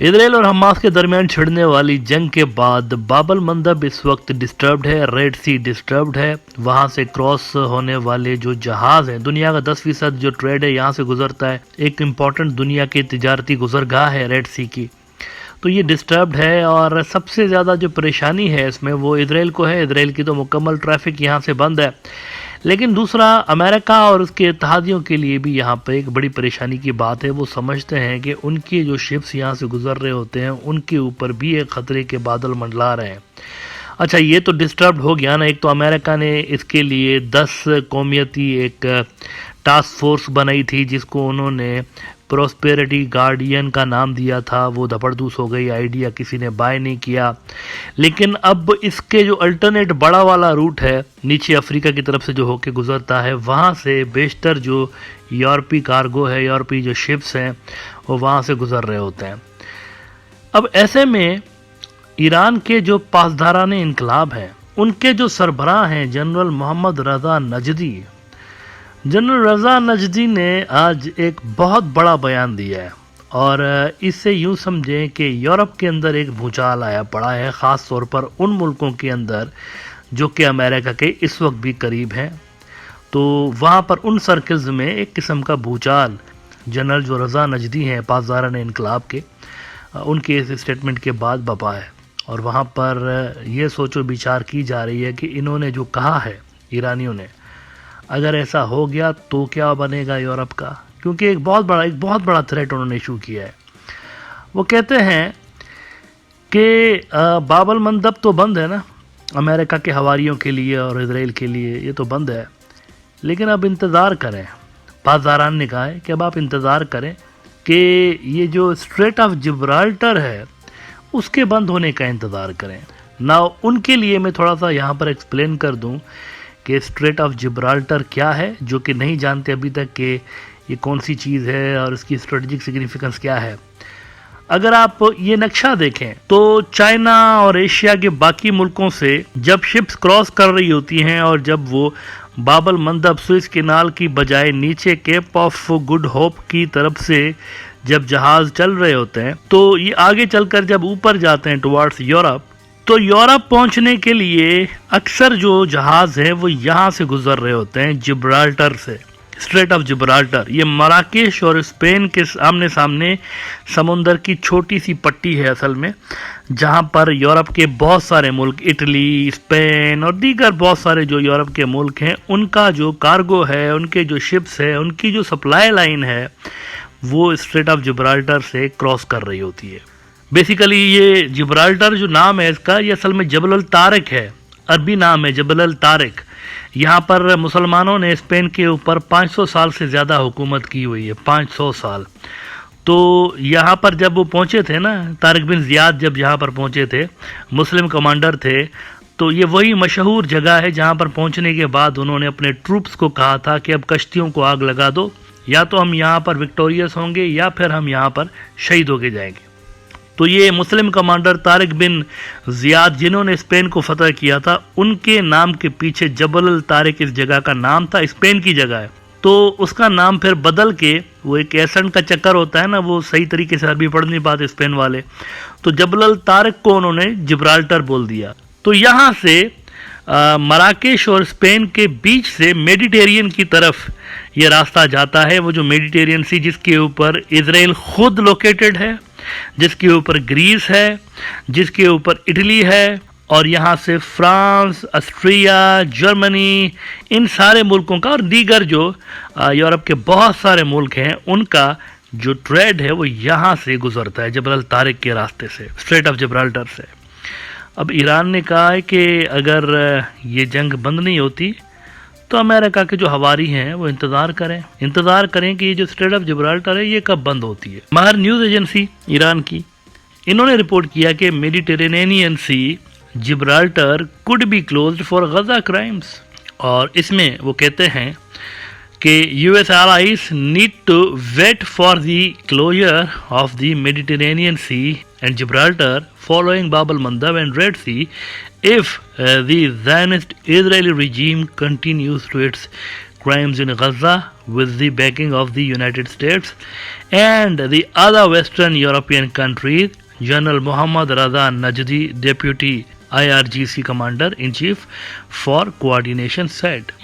اسرائیل اور حماس کے درمیان چھڑنے والی جنگ کے بعد باب المندب اس وقت ڈسٹربڈ ہے، ریڈ سی ڈسٹربڈ ہے، وہاں سے کراس ہونے والے جو جہاز ہیں، دنیا کا 10% جو ٹریڈ ہے یہاں سے گزرتا ہے، ایک امپورٹنٹ دنیا کی تجارتی گزرگاہ ہے ریڈ سی کی، تو یہ ڈسٹربڈ ہے۔ اور سب سے زیادہ جو پریشانی ہے اس میں وہ اسرائیل کو ہے، اسرائیل کی تو مکمل ٹریفک یہاں سے بند ہے، لیکن دوسرا امریکہ اور اس کے اتحادیوں کے لیے بھی یہاں پہ ایک بڑی پریشانی کی بات ہے، وہ سمجھتے ہیں کہ ان کی جو شپس یہاں سے گزر رہے ہوتے ہیں ان کے اوپر بھی ایک خطرے کے بادل منڈلا رہے ہیں۔ اچھا یہ تو ڈسٹربڈ ہو گیا نا، ایک تو امریکہ نے اس کے لیے 10 قومیتی ایک ٹاسک فورس بنائی تھی جس کو انہوں نے پروسپیرٹی گارڈین کا نام دیا تھا، وہ دھپڑدوس ہو گئی، آئیڈیا کسی نے بائی نہیں کیا، لیکن اب اس کے جو الٹرنیٹ بڑا والا روٹ ہے نیچے افریقہ کی طرف سے جو ہو کے گزرتا ہے، وہاں سے بیشتر جو یورپی کارگو ہے، یورپی جو شپس ہیں وہ وہاں سے گزر رہے ہوتے ہیں۔ اب ایسے میں ایران کے جو پاسداران انقلاب ہیں ان کے جو سربراہ ہیں جنرل محمد رضا نجدی، جنرل رضا نجدی نے آج ایک بہت بڑا بیان دیا ہے، اور اس سے یوں سمجھیں کہ یورپ کے اندر ایک بھوچال آیا پڑا ہے، خاص طور پر ان ملکوں کے اندر جو کہ امریکہ کے اس وقت بھی قریب ہیں، تو وہاں پر ان سرکلز میں ایک قسم کا بھوچال جنرل جو رضا نجدی ہیں پاسداران انقلاب کے، ان کے اس اسٹیٹمنٹ کے بعد بپا ہے، اور وہاں پر یہ سوچ و بچار کی جا رہی ہے کہ انہوں نے جو کہا ہے ایرانیوں نے، اگر ایسا ہو گیا تو کیا بنے گا یورپ کا، کیونکہ ایک بہت بڑا تھریٹ انہوں نے ایشو کیا ہے۔ وہ کہتے ہیں کہ باب المندب تو بند ہے نا امریکہ کے حواریوں کے لیے اور اسرائیل کے لیے، یہ تو بند ہے، لیکن اب انتظار کریں، پاسداران نے کہا ہے کہ اب آپ انتظار کریں کہ یہ جو اسٹریٹ آف جبرالٹر ہے اس کے بند ہونے کا انتظار کریں۔ نا ان کے لیے میں تھوڑا سا یہاں پر ایکسپلین کر دوں کہ اسٹریٹ آف جبرالٹر کیا ہے، جو کہ نہیں جانتے ابھی تک کہ یہ کون سی چیز ہے اور اس کی اسٹریٹجک سگنیفیکنس کیا ہے۔ اگر آپ یہ نقشہ دیکھیں تو چائنا اور ایشیا کے باقی ملکوں سے جب شپس کراس کر رہی ہوتی ہیں اور جب وہ باب المندب سوئس کینال کی بجائے نیچے کیپ آف گڈ ہوپ کی طرف سے جب جہاز چل رہے ہوتے ہیں، تو یہ آگے چل کر جب اوپر جاتے ہیں ٹوارڈس یورپ، تو یورپ پہنچنے کے لیے اکثر جو جہاز ہیں وہ یہاں سے گزر رہے ہوتے ہیں جبرالٹر سے، اسٹریٹ آف جبرالٹر۔ یہ مراکش اور اسپین کے آمنے سامنے سمندر کی چھوٹی سی پٹی ہے اصل میں، جہاں پر یورپ کے بہت سارے ملک، اٹلی، اسپین اور دیگر بہت سارے جو یورپ کے ملک ہیں، ان کا جو کارگو ہے، ان کے جو شپس ہے، ان کی جو سپلائی لائن ہے وہ اسٹریٹ آف جبرالٹر سے کراس کر رہی ہوتی ہے۔ بیسیکلی یہ جبرالٹر جو نام ہے اس کا، یہ اصل میں جبل الطارق ہے، عربی نام ہے جبل الطارق۔ یہاں پر مسلمانوں نے اسپین کے اوپر 500 سال سے زیادہ حکومت کی ہوئی ہے، 500 سال۔ تو یہاں پر جب وہ پہنچے تھے نا، طارق بن زیاد جب یہاں پر پہنچے تھے، مسلم کمانڈر تھے، تو یہ وہی مشہور جگہ ہے جہاں پر پہنچنے کے بعد انہوں نے اپنے ٹروپس کو کہا تھا کہ اب کشتیوں کو آگ لگا دو، یا تو ہم یہاں پر وکٹوریس ہوں گے یا پھر ہم یہاں پر شہید ہو کے جائیں گے۔ تو یہ مسلم کمانڈر طارق بن زیاد جنہوں نے اسپین کو فتح کیا تھا، ان کے نام کے پیچھے جبل الطارق اس جگہ کا نام تھا، اسپین کی جگہ ہے، تو اس کا نام پھر بدل کے، وہ ایک ایسنٹ کا چکر ہوتا ہے نا، وہ صحیح طریقے سے عربی پڑھ نہیں پاتے اسپین والے، تو جبل الطارق کو انہوں نے جبرالٹر بول دیا۔ تو یہاں سے مراکش اور اسپین کے بیچ سے میڈیٹیرین کی طرف یہ راستہ جاتا ہے، وہ جو میڈیٹیرین سی جس کے اوپر اسرائیل خود لوکیٹڈ ہے، جس کے اوپر گریس ہے، جس کے اوپر اٹلی ہے، اور یہاں سے فرانس، آسٹریا، جرمنی، ان سارے ملکوں کا اور دیگر جو یورپ کے بہت سارے ملک ہیں ان کا جو ٹریڈ ہے وہ یہاں سے گزرتا ہے جبل الطارق کے راستے سے، اسٹریٹ آف جبرالٹر سے۔ اب ایران نے کہا ہے کہ اگر یہ جنگ بند نہیں ہوتی تو امریکہ کے جو حواری ہیں وہ انتظار کریں کہ یہ جو اسٹریٹ آف جبرالٹر ہے یہ کب بند ہوتی ہے۔ ماہر نیوز ایجنسی ایران کی، انہوں نے رپورٹ کیا کہ Mediterranean Sea Gibraltar could be closed for Gaza crimes, اور اس میں وہ کہتے ہیں کہ US allies need to wait for the closure of the Mediterranean Sea and Gibraltar following Bab al-Mandab and Red Sea if the Zionist Israeli regime continues to its crimes in Gaza with the backing of the United States and the other Western European countries, General Muhammad Raza Najdi, Deputy IRGC Commander in Chief for Coordination said.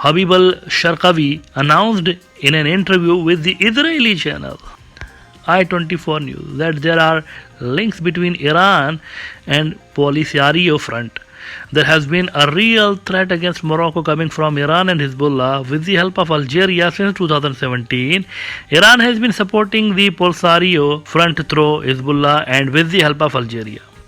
Habib al-Sharqawi, announced in an interview with the Israeli channel I-24 News that there are links between Iran and Polisario Front. There has been a real threat against Morocco coming from Iran and Hezbollah with the help of Algeria since 2017. Iran has been supporting the Polisario Front through Hezbollah and with the help of Algeria.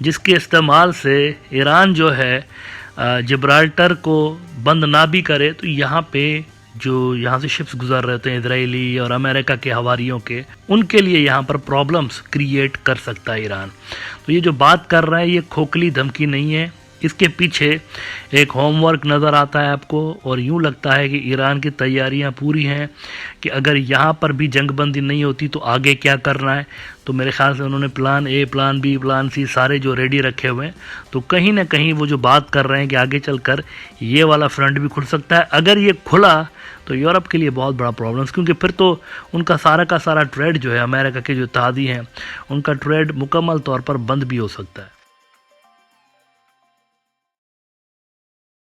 جس کے استعمال سے ایران جو ہے Gibraltar کو بند نہ بھی کرے تو یہاں پہ جو یہاں سے شپس گزر رہے ہوتے ہیں اسرائیلی اور امریکہ کے ہواریوں کے، ان کے لیے یہاں پر پرابلمز کریٹ کر سکتا ہے ایران۔ تو یہ جو بات کر رہا ہے یہ کھوکھلی دھمکی نہیں ہے، اس کے پیچھے ایک ہوم ورک نظر آتا ہے آپ کو، اور یوں لگتا ہے کہ ایران کی تیاریاں پوری ہیں کہ اگر یہاں پر بھی جنگ بندی نہیں ہوتی تو آگے کیا کرنا ہے۔ تو میرے خیال سے انہوں نے plan a, plan be, plan سی سارے جو ریڈی رکھے ہوئے ہیں، تو کہیں نہ کہیں وہ جو بات کر رہے ہیں کہ آگے چل کر یہ والا فرنٹ بھی کھل سکتا ہے۔ اگر یہ کھلا تو یورپ کے لیے بہت بڑا پرابلمس، کیونکہ پھر تو ان کا سارا ٹریڈ جو ہے امریکہ کے جو اتحادی ہیں ان کا ٹریڈ مکمل طور پر بند بھی ہو سکتا ہے۔